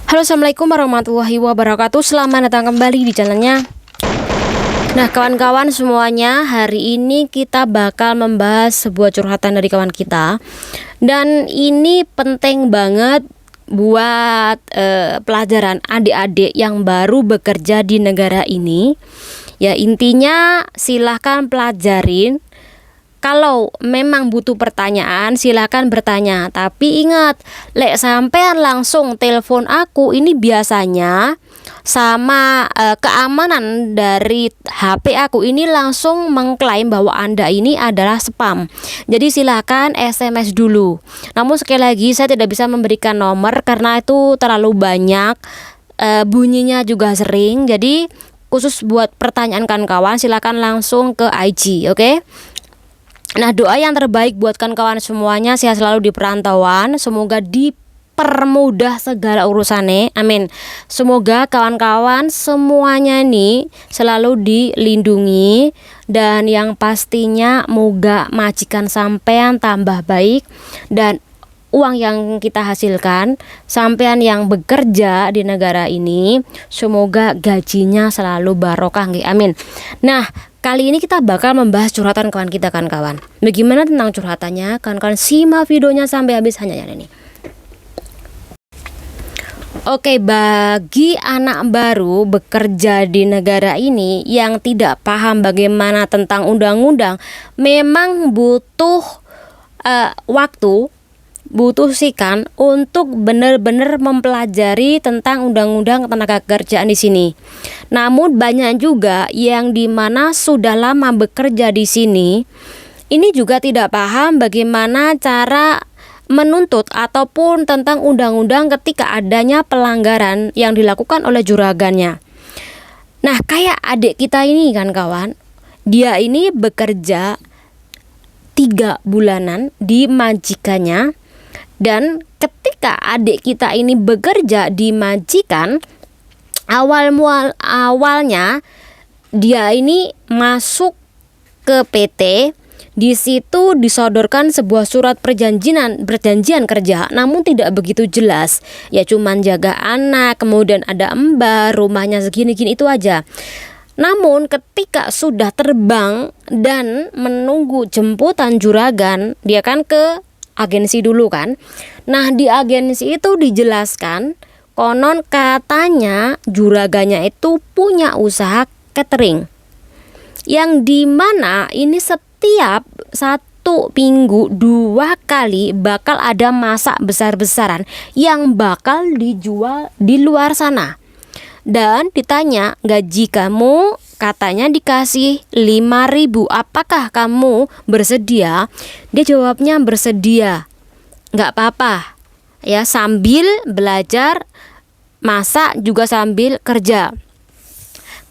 Halo, assalamualaikum warahmatullahi wabarakatuh. Selamat datang kembali di channelnya. Nah, kawan-kawan semuanya, hari ini kita bakal membahas sebuah curhatan dari kawan kita. Dan ini penting banget buat pelajaran adik-adik yang baru bekerja di negara ini. Ya, intinya silahkan pelajarin. Kalau memang butuh pertanyaan, silakan bertanya. Tapi ingat, lek sampean langsung telepon aku, ini biasanya sama keamanan dari HP aku ini langsung mengklaim bahwa Anda ini adalah spam. Jadi silakan SMS dulu. Namun sekali lagi saya tidak bisa memberikan nomor karena itu terlalu banyak, bunyinya juga sering. Jadi khusus buat pertanyaan kawan-kawan, silakan langsung ke IG, oke? Nah, doa yang terbaik buat kawan-kawan semuanya, sehat selalu di perantauan, semoga dipermudah segala urusannya, amin. Semoga kawan-kawan semuanya nih selalu dilindungi, dan yang pastinya moga majikan sampean tambah baik, dan uang yang kita hasilkan, sampean yang bekerja di negara ini, semoga gajinya selalu barokah, amin. Nah, kali ini kita bakal membahas curhatan kawan kita, kawan-kawan. Bagaimana tentang curhatannya? Kawan-kawan simak videonya sampai habis hanya ini. Oke, bagi anak baru bekerja di negara ini yang tidak paham bagaimana tentang undang-undang, memang butuh waktu, butuh sikan untuk benar-benar mempelajari tentang undang-undang tenaga kerjaan di sini. Namun banyak juga yang dimana sudah lama bekerja di sini, ini juga tidak paham bagaimana cara menuntut ataupun tentang undang-undang ketika adanya pelanggaran yang dilakukan oleh juragannya. Nah, kayak adik kita ini kan kawan, dia ini bekerja 3 bulanan di majikannya. Dan ketika adik kita ini bekerja di majikan, awalnya dia ini masuk ke PT. Di situ disodorkan sebuah surat perjanjian kerja, namun tidak begitu jelas. Ya cuman jaga anak, kemudian ada embar, rumahnya segini-gini itu aja. Namun ketika sudah terbang dan menunggu jemputan juragan, dia kan ke agensi dulu kan. Nah, di agensi itu dijelaskan konon katanya juragannya itu punya usaha catering, yang dimana ini setiap 1 minggu 2 kali bakal ada masak besar-besaran yang bakal dijual di luar sana. Dan ditanya gaji kamu, katanya dikasih 5.000, apakah kamu bersedia? Dia jawabnya bersedia. Nggak apa-apa ya, sambil belajar masak juga sambil kerja.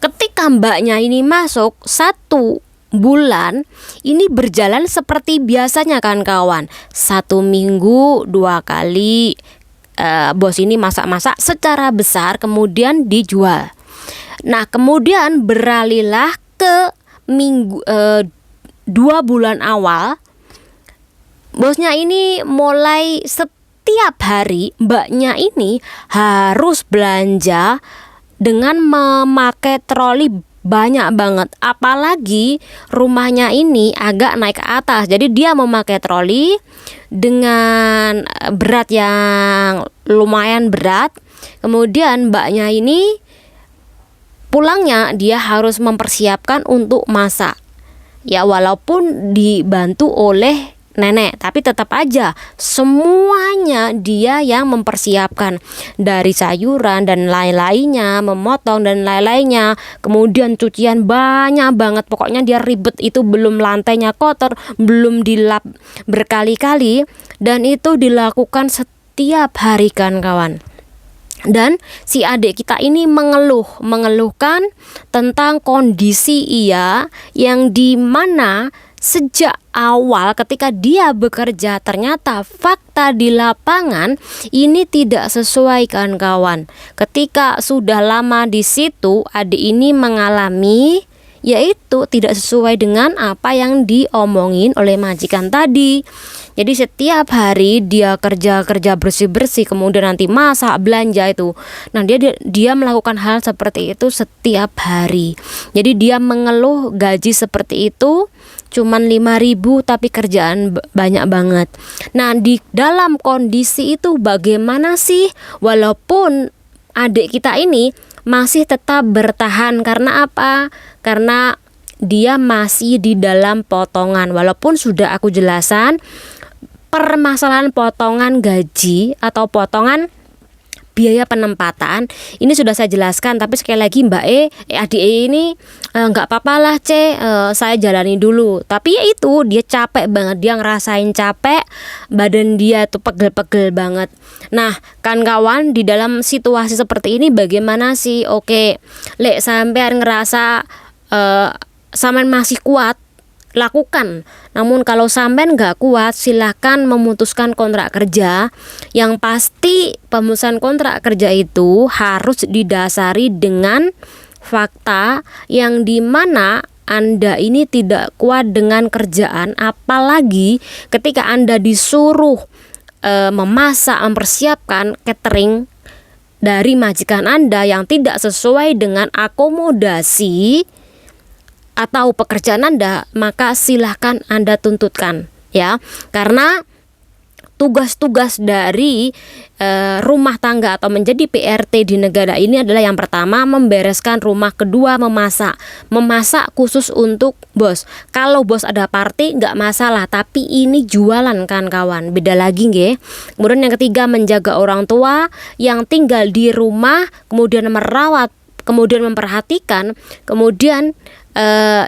Ketika mbaknya ini masuk 1 bulan, ini berjalan seperti biasanya kan kawan. 1 minggu 2 kali bos ini masak-masak secara besar kemudian dijual. Nah, kemudian beralihlah ke 2 bulan awal, bosnya ini mulai setiap hari mbaknya ini harus belanja dengan memakai troli banyak banget. Apalagi rumahnya ini agak naik ke atas, jadi dia memakai troli dengan berat yang lumayan berat. Kemudian mbaknya ini pulangnya dia harus mempersiapkan untuk masak. Ya walaupun dibantu oleh nenek, tapi tetap aja semuanya dia yang mempersiapkan, dari sayuran dan lain-lainnya, memotong dan lain-lainnya. Kemudian cucian banyak banget, pokoknya dia ribet itu, belum lantainya kotor, belum dilap berkali-kali, dan itu dilakukan setiap hari kan kawan. Dan si adik kita ini mengeluhkan tentang kondisi ia yang dimana sejak awal ketika dia bekerja ternyata fakta di lapangan ini tidak sesuai kawan. Ketika sudah lama di situ, adik ini mengalami yaitu tidak sesuai dengan apa yang diomongin oleh majikan tadi. Jadi setiap hari dia kerja bersih-bersih, kemudian nanti masak, belanja itu. Nah, dia melakukan hal seperti itu setiap hari. Jadi dia mengeluh gaji seperti itu cuman 5.000 tapi kerjaan banyak banget. Nah, di dalam kondisi itu bagaimana sih walaupun adik kita ini masih tetap bertahan? Karena apa? Karena dia masih di dalam potongan. Walaupun sudah aku jelaskan permasalahan potongan gaji atau potongan biaya penempatan ini sudah saya jelaskan, tapi sekali lagi Mbak adik ini nggak apa-apa lah saya jalani dulu. Tapi ya itu, dia capek banget, dia ngerasain capek, badan dia tuh pegel-pegel banget. Nah kan kawan, di dalam situasi seperti ini bagaimana sih? Oke, lek sampean ngerasa sampean masih kuat, lakukan. Namun kalau sampean nggak kuat, silahkan memutuskan kontrak kerja. Yang pasti pemutusan kontrak kerja itu harus didasari dengan fakta yang dimana Anda ini tidak kuat dengan kerjaan, apalagi ketika Anda disuruh memasak, mempersiapkan catering dari majikan Anda yang tidak sesuai dengan akomodasi atau pekerjaan Anda, maka silahkan Anda tuntutkan ya. Karena tugas-tugas dari rumah tangga atau menjadi PRT di negara ini adalah yang pertama membereskan rumah, kedua memasak khusus untuk bos. Kalau bos ada party nggak masalah, tapi ini jualan kan kawan, beda lagi nggih. Kemudian yang ketiga menjaga orang tua yang tinggal di rumah, kemudian merawat, kemudian memperhatikan, kemudian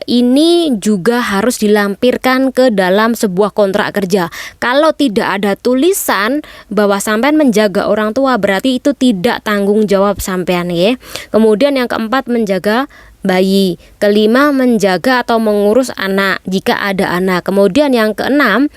ini juga harus dilampirkan ke dalam sebuah kontrak kerja. Kalau tidak ada tulisan bahwa sampean menjaga orang tua, berarti itu tidak tanggung jawab sampean ya. Kemudian yang keempat menjaga bayi, kelima menjaga atau mengurus anak jika ada anak. Kemudian yang keenam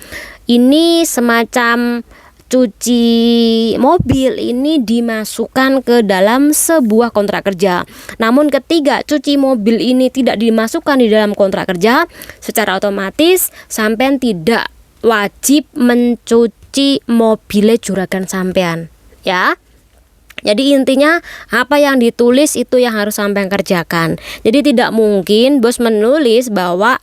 ini semacam cuci mobil, ini dimasukkan ke dalam sebuah kontrak kerja. Namun ketiga, cuci mobil ini tidak dimasukkan di dalam kontrak kerja, secara otomatis sampean tidak wajib mencuci mobil juragan sampean ya. Jadi intinya apa yang ditulis itu yang harus sampean kerjakan. Jadi tidak mungkin bos menulis bahwa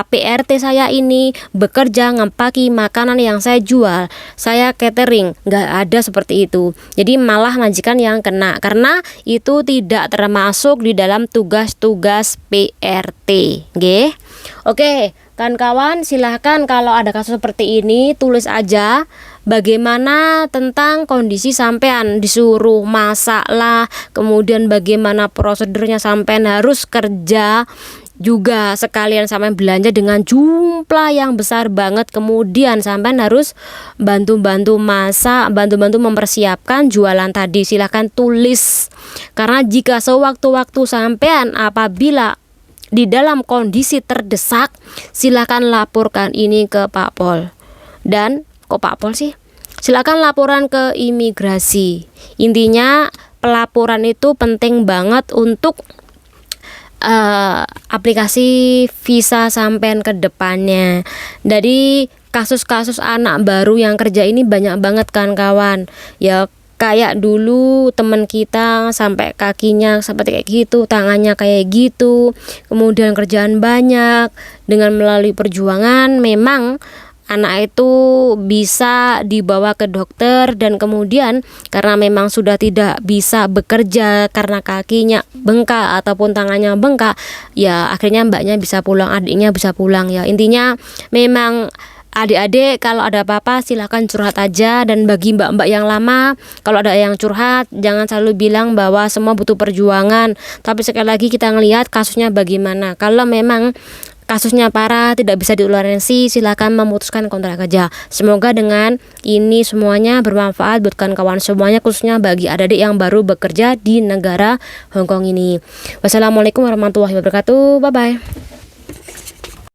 PRT saya ini bekerja ngepaki makanan yang saya jual, saya catering, nggak ada seperti itu. Jadi malah majikan yang kena, karena itu tidak termasuk di dalam tugas-tugas PRT. Nggih. Oke, kan kawan, silahkan kalau ada kasus seperti ini tulis aja. Bagaimana tentang kondisi sampean disuruh masak lah, kemudian bagaimana prosedurnya sampean harus kerja juga sekalian sampean belanja dengan jumlah yang besar banget, kemudian sampean harus bantu-bantu masak, bantu-bantu mempersiapkan jualan tadi. Silahkan tulis, karena jika sewaktu-waktu sampean apabila di dalam kondisi terdesak, silakan laporkan ini ke Pak Pol. Dan kok Pak Pol sih? Silakan laporan ke imigrasi. Intinya pelaporan itu penting banget untuk aplikasi visa sampean ke depannya. Jadi kasus-kasus anak baru yang kerja ini banyak banget kan kawan. Ya kayak dulu teman kita sampai kakinya seperti kayak gitu, tangannya kayak gitu, kemudian kerjaan banyak. Dengan melalui perjuangan memang anak itu bisa dibawa ke dokter, dan kemudian karena memang sudah tidak bisa bekerja karena kakinya bengkak ataupun tangannya bengkak, ya akhirnya mbaknya bisa pulang, adiknya bisa pulang ya. Intinya memang adik-adik kalau ada apa-apa silahkan curhat aja. Dan bagi mbak-mbak yang lama, kalau ada yang curhat jangan selalu bilang bahwa semua butuh perjuangan, tapi sekali lagi kita ngelihat kasusnya bagaimana. Kalau memang kasusnya parah, tidak bisa ditoleransi, silakan memutuskan kontrak kerja. Semoga dengan ini semuanya bermanfaat buat kawan-kawan semuanya, khususnya bagi adik-adik yang baru bekerja di negara Hongkong ini. Wassalamualaikum warahmatullahi wabarakatuh. Bye bye.